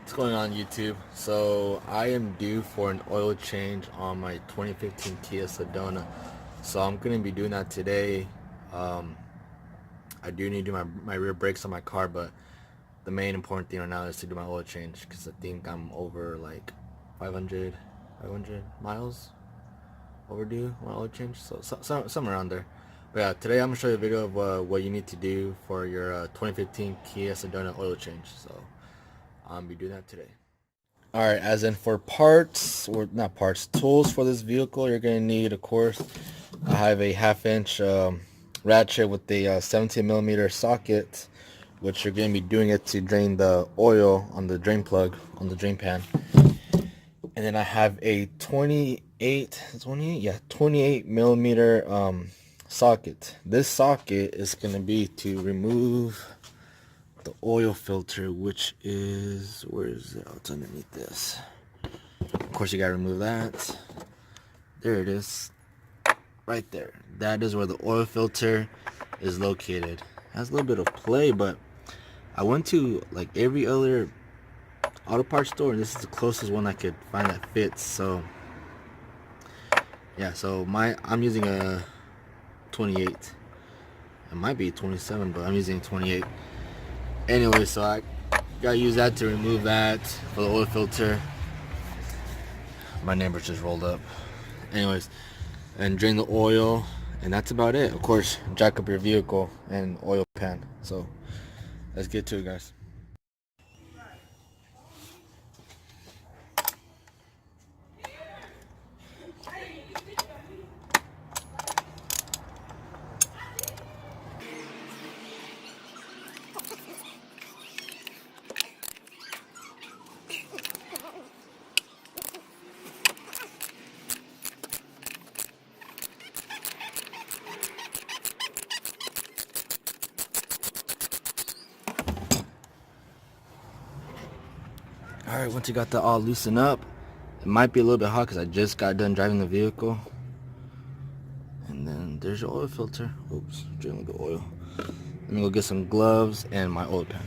What's going on YouTube? So I am due for an oil change on my 2015 Kia Sedona. So I'm going to be doing that today. Um, I do need to do my rear brakes on my car, but the main important thing right now is to do my oil change because I think I'm over like 500 miles overdue my oil change. So somewhere around there. But yeah, today I'm going to show you a video of what you need to do for your 2015 Kia Sedona oil change. So I'll be doing that today. Alright, as in for parts, or not parts, tools for this vehicle, you're going to need, of course, I have a half-inch ratchet with a 17 millimeter socket, which you're going to be doing it to drain the oil on the drain plug, on the drain pan. And then I have a 28 millimeter socket. This socket is going to be to remove the oil filter, which is, where is it? Oh, it's underneath this. Of course, you gotta remove that. There it is, right there. That is where the oil filter is located. It has a little bit of play, but I went to like every other auto parts store, and this is the closest one I could find that fits. So yeah, so I'm using a 28. It might be 27, but I'm using 28. Anyway, so I gotta use that to remove that for the oil filter. My neighbors just rolled up. Anyways, and drain the oil, and that's about it. Of course, jack up your vehicle and oil pan. So let's get to it, guys. All right, once you got that all loosened up, it might be a little bit hot because I just got done driving the vehicle. And then there's your oil filter. Oops, draining the oil. Let me go get some gloves and my oil pan.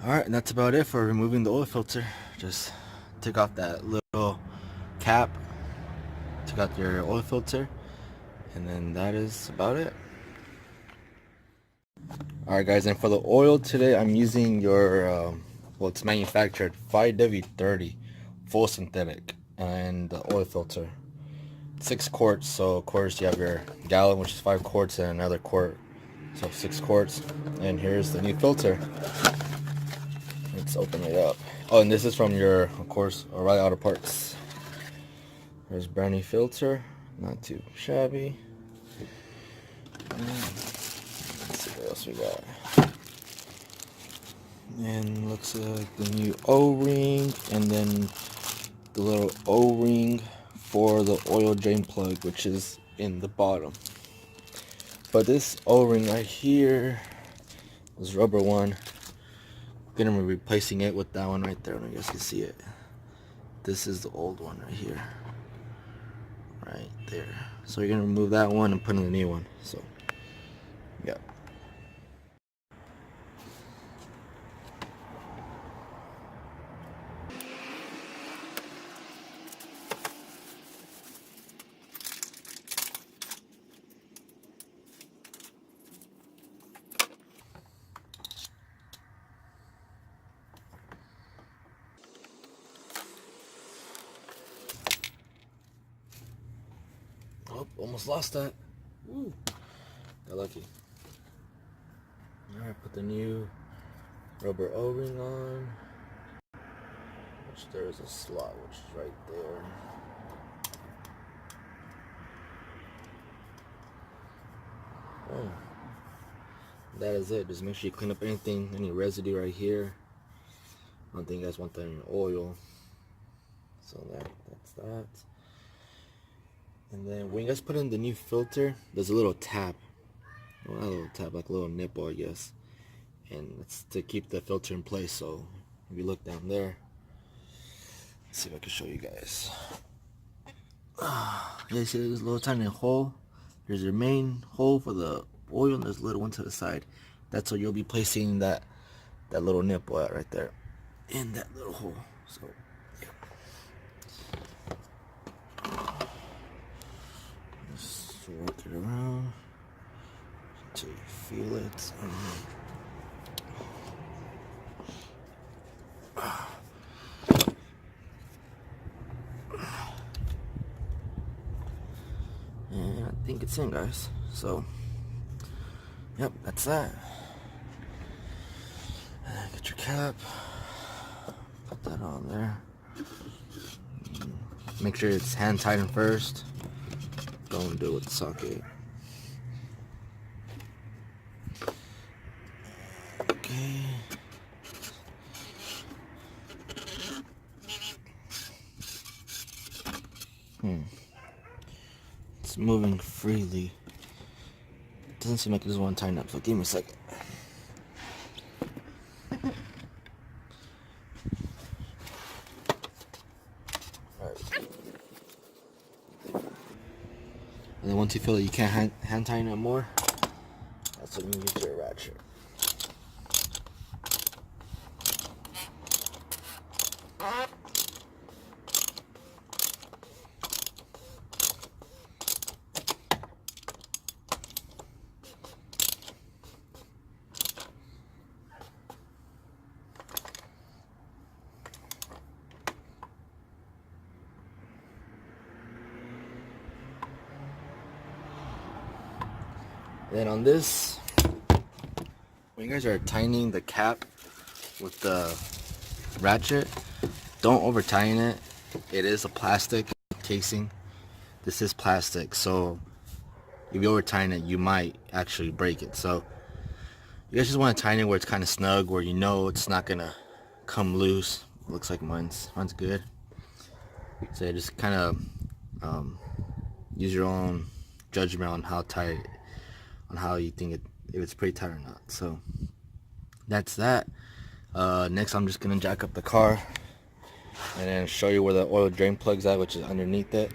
Alright, and that's about it for removing the oil filter. Just take off that little cap, take out your oil filter, and then that is about it. Alright guys, and for the oil today, I'm using your, well, it's manufactured 5W30 full synthetic, and the oil filter. 6 quarts, so of course you have your gallon, which is 5 quarts, and another quart, so 6 quarts. And here's the new filter. Let's open it up. Oh, and this is from your, of course, O'Reilly Auto Parts. There's brand new filter, not too shabby. Let's see what else we got. And looks like the new O-ring, and then the little O-ring for the oil drain plug, which is in the bottom. But this O-ring right here, this rubber one, gonna be replacing it with that one right there. I don't know if you guys can see it. This is the old one right here, right there. So you're gonna remove that one and put in the new one. So yeah. Oh, almost lost that. Woo. Got lucky. Alright, put the new rubber O-ring on, which there is a slot, which is right there. Oh, that is it. Just make sure you clean up any residue right here. I don't think you guys want that in your oil. So that's that. And then when you guys put in the new filter, there's a little tab. Well, not a little tab, like a little nipple, I guess. And it's to keep the filter in place. So if you look down there, let's see if I can show you guys. Yeah, see this little tiny hole? Here's your main hole for the oil, and there's a little one to the side. That's where you'll be placing that little nipple at right there, in that little hole. So yeah, just work it around until you feel it. And I think it's in, guys. So yep, that's that. Get your cap, put that on there. Make sure it's hand tightened first. Don't do it with the socket. Okay. It's moving freely. It doesn't seem like it doesn't want to tighten up, so give me a second. And then once you feel that you can't hand tighten it more, that's when you use your ratchet. Then on this, when you guys are tightening the cap with the ratchet, don't over tighten it. It is a plastic casing. This is plastic, so if you over tighten it, you might actually break it. So you guys just want to tighten it where it's kind of snug, where you know it's not gonna come loose. Looks like mine's good. So you just kind of use your own judgment on how tight, on how you think if it's pretty tight or not. So that's that. Next, I'm just gonna jack up the car and then show you where the oil drain plug's at, which is underneath it,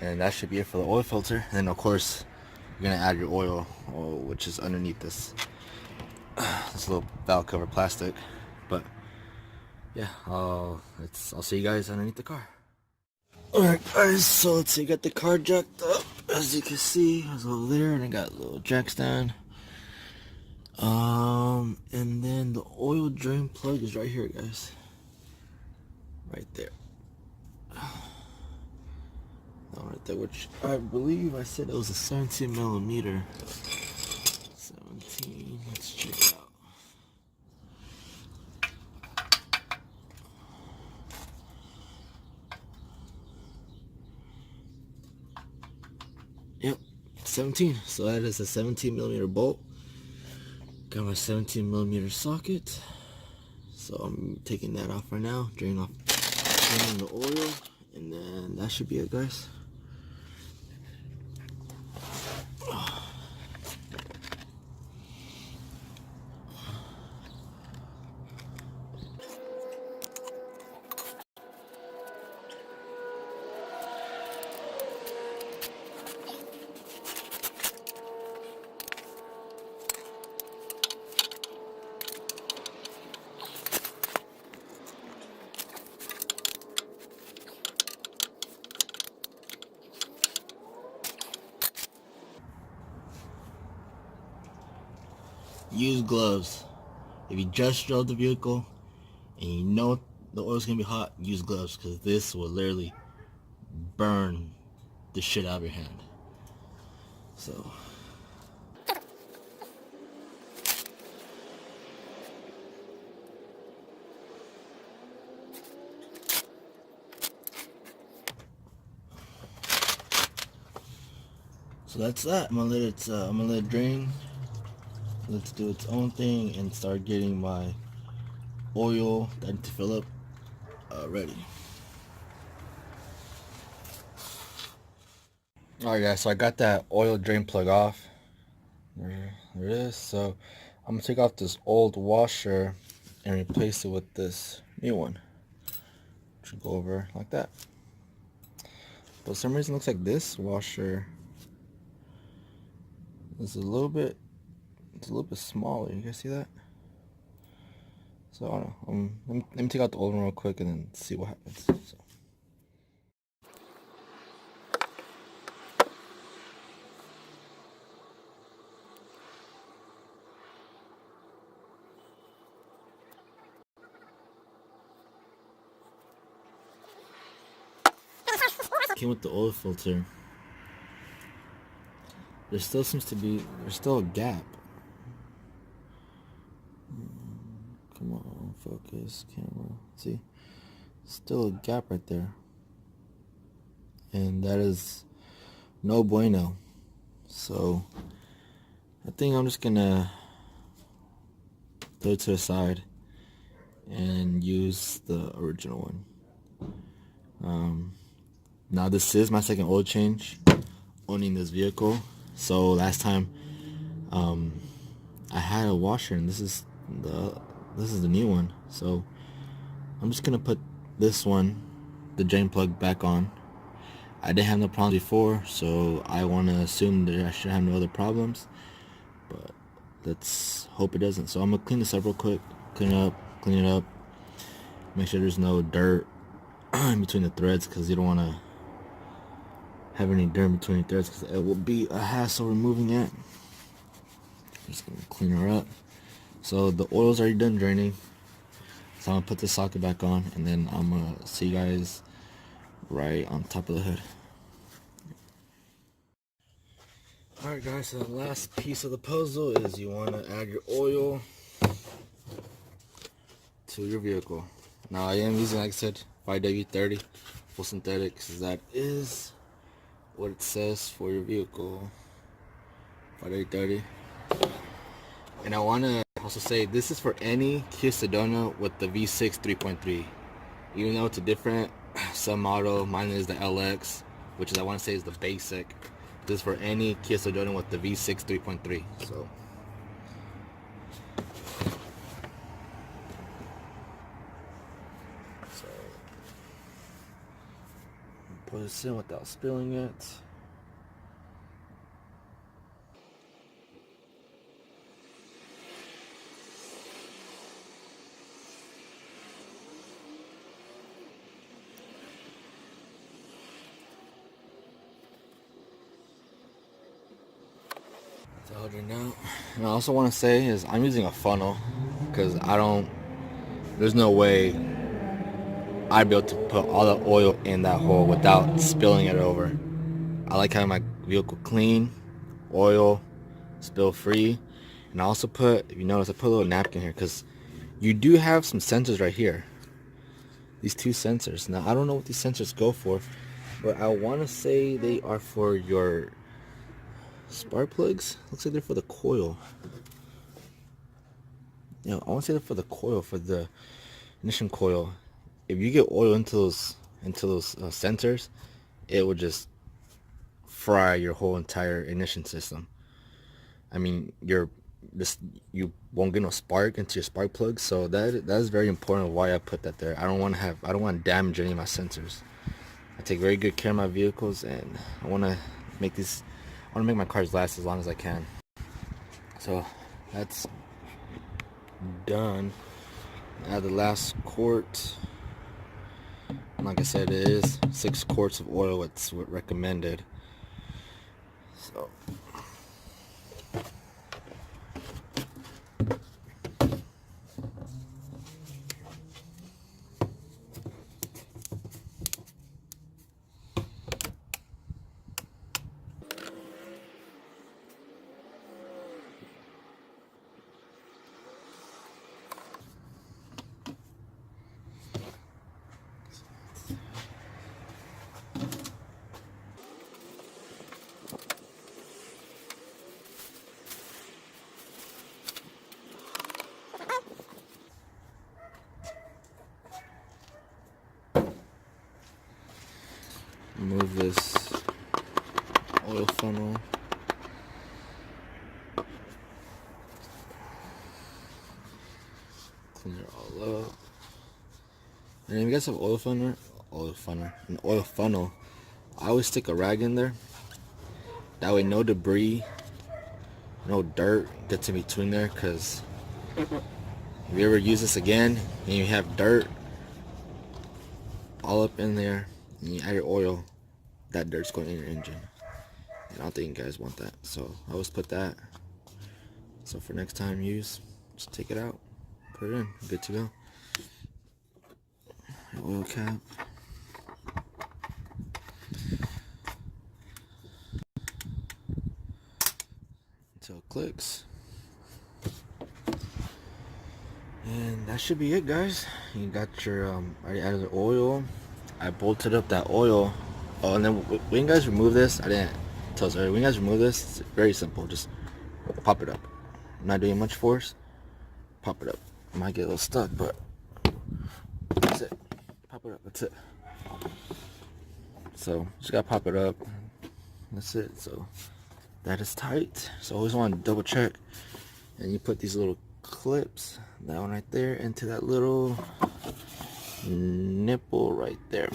and that should be it for the oil filter. And then of course you're gonna add your oil, which is underneath this little valve cover plastic. But yeah, I'll see you guys underneath the car. Alright guys, so let's see, I got the car jacked up. As you can see, it's over there, and I got a little jack stand. And then the oil drain plug is right here, guys. Right there. Right there, which I believe I said it was a 17 millimeter. 17, let's check it out. Yep, 17. So that is a 17 millimeter bolt. Got my 17 millimeter socket. So I'm taking that off right now, draining the oil, and then that should be it, guys. Use gloves. If you just drove the vehicle and you know the oil's gonna be hot, use gloves, because this will literally burn the shit out of your hand. So So that's that. I'm gonna let it drain. Let's do its own thing and start getting my oil that I need to fill up ready. Alright guys, so I got that oil drain plug off. There it is. So I'm gonna take off this old washer and replace it with this new one. Should go over like that. But for some reason it looks like this washer is a little bit smaller. You guys see that? So I don't know. Let me take out the old one real quick and then see what happens. So. Came with the oil filter. There's still a gap. Come on, focus, camera. See? Still a gap right there. And that is no bueno. So I think I'm just gonna throw it to the side and use the original one. Now this is my second oil change owning this vehicle. So last time I had a washer and this is the new one. So I'm just gonna put this one, the drain plug, back on. I didn't have no problems before, so I want to assume that I should have no other problems, but let's hope it doesn't. So I'm gonna clean this up real quick, clean it up, make sure there's no dirt in between the threads, because you don't want to have any dirt in between the threads because it will be a hassle removing it. Just gonna clean her up. So the oil's already done draining, so I'm gonna put the socket back on and then I'm gonna see you guys right on top of the hood. Alright guys, so the last piece of the puzzle is you want to add your oil to your vehicle. Now I am using, like I said, 5W30 full synthetic, because that is what it says for your vehicle, 5W30. And I want to also say this is for any Kia Sedona with the V6 3.3. Even though it's a different sub-model, mine is the LX, which is, I want to say, is the basic. This is for any Kia Sedona with the V6 3.3. So put this in without spilling it. Now, and I also want to say is I'm using a funnel because there's no way I'd be able to put all the oil in that hole without spilling it over. I like having my vehicle clean, oil, spill free. And I also put, if you notice, I put a little napkin here because you do have some sensors right here. These two sensors. Now, I don't know what these sensors go for, but I want to say they are for your spark plugs. Looks like they're for the coil. Yeah, I want to say they're for the coil, for the ignition coil. If you get oil into those sensors, it will just fry your whole entire ignition system. I mean, you won't get no spark into your spark plug. So that is very important why I put that there. I don't want to damage any of my sensors. I take very good care of my vehicles, and I want to make my cars last as long as I can. So that's done. Add the last quart. Like I said, it is 6 quarts of oil. It's recommended. So Clean it all up. And if you guys have an oil funnel, I always stick a rag in there. That way no debris, no dirt gets in between there, because if you ever use this again and you have dirt all up in there and you add your oil, that dirt's going in your engine. And I don't think you guys want that. So I always put that. So for next time use, just take it out, put it in, good to go. Oil cap. Until it clicks. And that should be it, guys. You got your already added the oil. I bolted up that oil. Oh, and then when you guys remove this, I didn't tell us earlier, when you guys remove this, it's very simple. Just pop it up. I'm not doing much force. Pop it up. I might get a little stuck, but that's it. Pop it up. That's it. So just gotta pop it up. That's it. So that is tight. So always want to double check. And you put these little clips, that one right there, into that little nipple right there.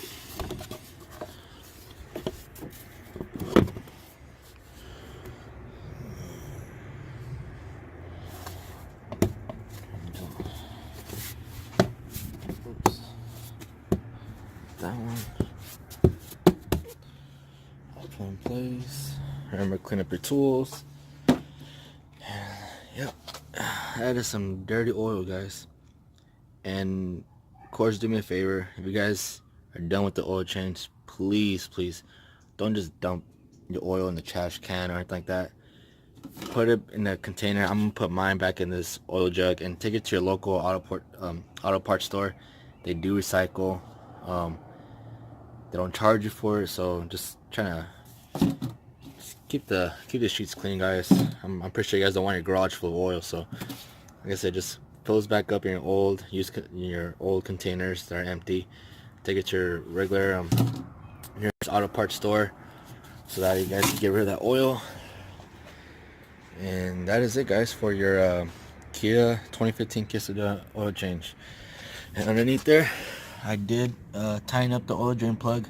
Oops. That one. I'll put in place. Remember, clean up your tools. Yep. That is some dirty oil, guys. And of course, do me a favor, if you guys are done with the oil change, please don't just dump your oil in the trash can or anything like that. Put it in a container. I'm gonna put mine back in this oil jug and take it to your local auto parts store. They do recycle. They don't charge you for it, so just trying to keep the streets clean, guys. I'm pretty sure you guys don't want your garage full of oil, so like I said, just fills back up in your old containers that are empty. Take it to your regular nearest auto parts store, so that you guys can get rid of that oil. And that is it, guys, for your Kia 2015 Kia Sedona oil change. And underneath there, I did tighten up the oil drain plug.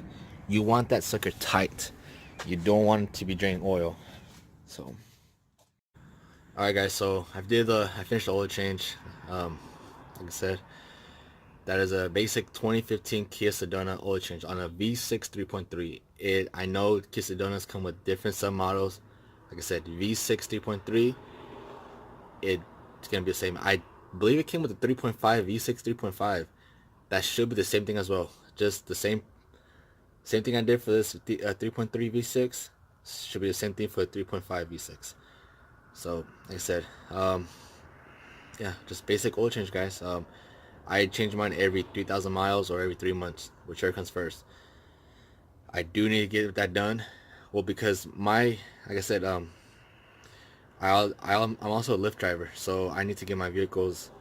You want that sucker tight. You don't want it to be draining oil. So alright, guys, so I finished the oil change. Like I said, that is a basic 2015 Kia Sedona oil change on a V6 3.3. I know Kia Sedonas come with different submodels. Like I said, V6 3.3, it's gonna be the same. I believe it came with the 3.5 V6 3.5. That should be the same thing as well. Just the same thing I did for this 3.3 V6 should be the same thing for the 3.5 V6. So like I said, yeah, just basic oil change, guys. I change mine every 3,000 miles or every 3 months, whichever comes first. I do need to get that done. Well, because like I said, I'm also a Lyft driver, so I need to get my vehicles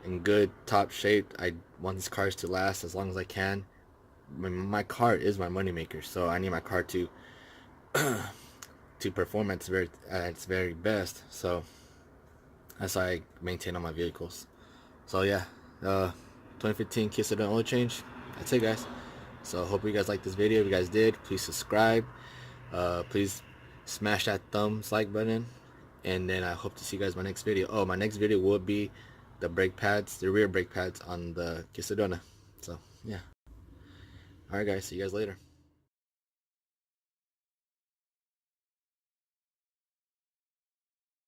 in good top shape. I want these cars to last as long as I can. My car is my moneymaker, so I need my car to to perform at its very best. So that's how I maintain all my vehicles. So yeah, 2015 Kia Sedona oil change. That's it, guys. So hope you guys liked this video. If you guys did, please subscribe. Please smash that thumbs like button, and then I hope to see you guys in my next video. Oh, my next video will be the rear brake pads on the Kia Sedona. So yeah. Alright, guys, see you guys later.